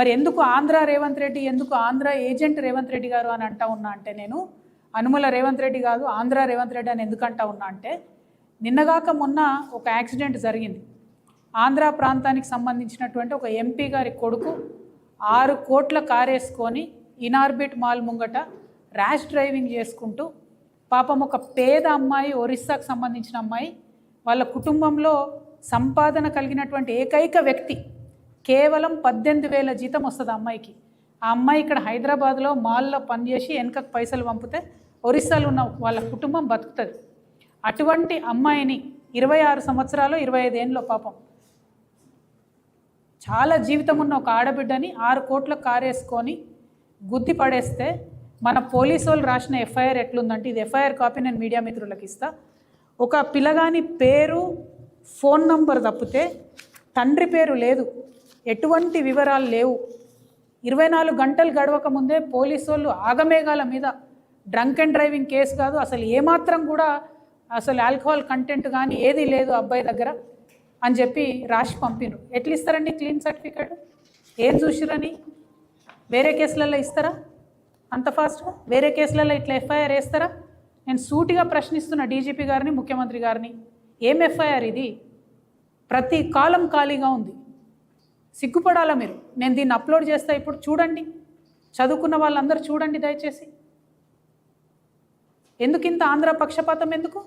మరి ఎందుకు ఆంధ్ర రేవంత్ రెడ్డి, ఎందుకు ఆంధ్ర ఏజెంట్ రేవంత్ రెడ్డి గారు అని అంటా ఉన్నా అంటే, నేను అనుమల రేవంత్ రెడ్డి కాదు ఆంధ్ర రేవంత్ రెడ్డి అని ఎందుకు అంటా ఉన్నా అంటే, నిన్నగాక మొన్న ఒక యాక్సిడెంట్ జరిగింది. ఆంధ్ర ప్రాంతానికి సంబంధించినటువంటి ఒక ఎంపీ గారి కొడుకు 6 కోట్ల కారేసుకొని ఇనార్బిట్ మాల్ ముంగట ర్యాష్ డ్రైవింగ్ చేసుకుంటూ, పాపం ఒక పేద అమ్మాయి, ఒరిస్సాకు సంబంధించిన అమ్మాయి, వాళ్ళ కుటుంబంలో సంపాదన కలిగినటువంటి ఏకైక వ్యక్తి, కేవలం 18,000 జీతం వస్తుంది ఆ అమ్మాయికి. ఆ అమ్మాయి ఇక్కడ హైదరాబాద్లో మాల్లో పనిచేసి వెనకకు పైసలు పంపితే ఒరిస్సాలో ఉన్న వాళ్ళ కుటుంబం బతుకుతుంది. అటువంటి అమ్మాయిని 26 సంవత్సరాలు 25 ఏళ్ళలో పాపం చాలా జీవితం ఉన్న ఒక ఆడబిడ్డని 6 కోట్ల కారేసుకొని గుద్ది పడేస్తే మన పోలీసు వాళ్ళు రాసిన ఎఫ్ఐఆర్ ఎట్లుందంటే, ఇది ఎఫ్ఐఆర్ కాపీ నేను మీడియా మిత్రులకు ఇస్తా. ఒక పిల్లగాని పేరు, ఫోన్ నంబర్ తప్పితే తండ్రి పేరు లేదు, ఎటువంటి వివరాలు లేవు. 24 గంటలు గడవక ముందే పోలీసు వాళ్ళు ఆగమేఘాల మీద డ్రంక్ అండ్ డ్రైవింగ్ కేసు కాదు, అసలు ఏమాత్రం కూడా అసలు ఆల్కహాల్ కంటెంట్ కానీ ఏది లేదు అబ్బాయి దగ్గర అని చెప్పి రాసి పంపినరు. ఎట్లా ఇస్తారండి క్లీన్ సర్టిఫికేట్? ఏం చూసిరని? వేరే కేసులలో ఇస్తారా అంత ఫాస్ట్గా? వేరే కేసులలో ఇట్లా ఎఫ్ఐఆర్ వేస్తారా? నేను సూటిగా ప్రశ్నిస్తున్న డీజీపీ గారిని, ముఖ్యమంత్రి గారిని, ఏం ఎఫ్ఐఆర్ ఇది? ప్రతి కాలం ఖాళీగా ఉంది, సిగ్గుపడాలా మీరు. నేను దీన్ని అప్లోడ్ చేస్తా, ఇప్పుడు చూడండి, చదువుకున్న వాళ్ళందరూ చూడండి దయచేసి. ఎందుకు ఇంత ఆంధ్ర పక్షపాతం ఎందుకు?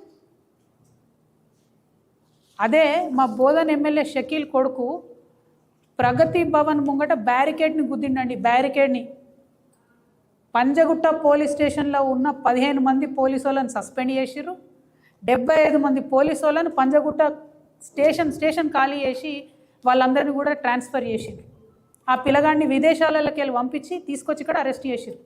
అదే మా బోధన్ ఎమ్మెల్యే షకీల్ కొడుకు ప్రగతి భవన్ ముంగట బ్యారికేడ్ని గుద్దిండండి, బ్యారికేడ్ని. పంజగుట్ట పోలీస్ స్టేషన్లో ఉన్న 15 మంది పోలీసు వాళ్ళని సస్పెండ్ చేసిర్రు, 75 మంది పోలీసు వాళ్ళని పంజగుట్ట స్టేషన్ ఖాళీ చేసి వాళ్ళందరినీ కూడా ట్రాన్స్ఫర్ చేసిండ్రు. ఆ పిల్లగాడిని విదేశాలకి వెళ్ళి పంపించి తీసుకొచ్చి ఇక్కడ అరెస్ట్ చేసిర్రు.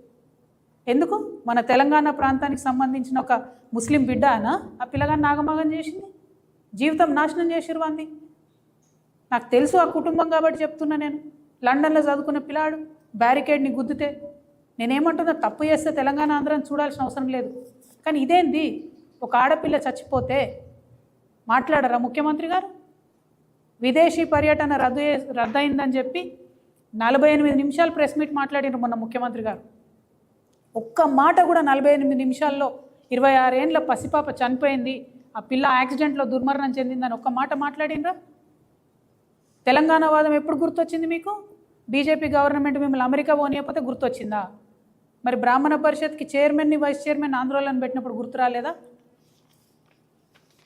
ఎందుకు? మన తెలంగాణ ప్రాంతానికి సంబంధించిన ఒక ముస్లిం బిడ్డ అనా ఆ పిల్లగాడిని నాగమాగం చేసింది, జీవితం నాశనం చేసిర్రు అంది. నాకు తెలుసు ఆ కుటుంబం కాబట్టి చెప్తున్నా. నేను లండన్లో చదువుకున్న పిల్లాడు బ్యారికేడ్ని గుద్దితే నేనేమంటున్నా, తప్పు చేస్తే తెలంగాణ ఆంధ్రాన్ని చూడాల్సిన అవసరం లేదు. కానీ ఇదేంది, ఒక ఆడపిల్ల చచ్చిపోతే మాట్లాడరా ముఖ్యమంత్రి గారు? విదేశీ పర్యటన రద్దయిందని చెప్పి 48 నిమిషాలు ప్రెస్ మీట్ మాట్లాడినారు మొన్న ముఖ్యమంత్రి గారు. ఒక్క మాట కూడా 48 నిమిషాల్లో 26 ఏళ్ళ పసిపాప చనిపోయింది, ఆ పిల్ల యాక్సిడెంట్లో దుర్మరణం చెందిందని ఒక్క మాట మాట్లాడినరా? తెలంగాణ వాదం ఎప్పుడు గుర్తొచ్చింది మీకు? బీజేపీ గవర్నమెంట్ మిమ్మల్ని అమెరికా పోనీయకపోతే గుర్తొచ్చిందా? మరి బ్రాహ్మణ పరిషత్కి చైర్మన్ని, వైస్ చైర్మన్ ఆందోళన పెట్టినప్పుడు గుర్తు రాలేదా?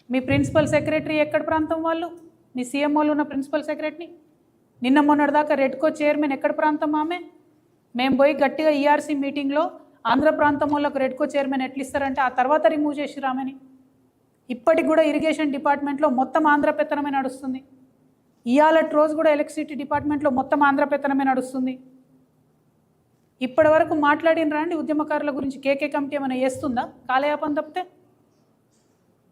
మీ ప్రిన్సిపల్ సెక్రటరీ ఎక్కడ ప్రాంతం వాళ్ళు? మీ సీఎంఓలు ఉన్న ప్రిన్సిపల్ సెక్రటరీ నిన్న మొన్నటిదాకా రెడ్కో చైర్మన్ ఎక్కడ ప్రాంతం ఆమె? మేము పోయి గట్టిగా ఈఆర్సీ మీటింగ్లో ఆంధ్ర ప్రాంతం వాళ్ళకు రెడ్కో చైర్మన్ ఎట్లా ఇస్తారంటే ఆ తర్వాత రిమూవ్ చేసి రామని. ఇప్పటికి కూడా ఇరిగేషన్ డిపార్ట్మెంట్లో మొత్తం ఆంధ్ర పెత్తనమే నడుస్తుంది. ఇవాళటి రోజు కూడా ఎలక్ట్రిసిటీ డిపార్ట్మెంట్లో మొత్తం ఆంధ్ర పెత్తనమే నడుస్తుంది. ఇప్పటి వరకు మాట్లాడిన రండి ఉద్యమకారుల గురించి కేకే కమిటీ ఏమైనా చేస్తుందా? కాలయాపన తప్పితే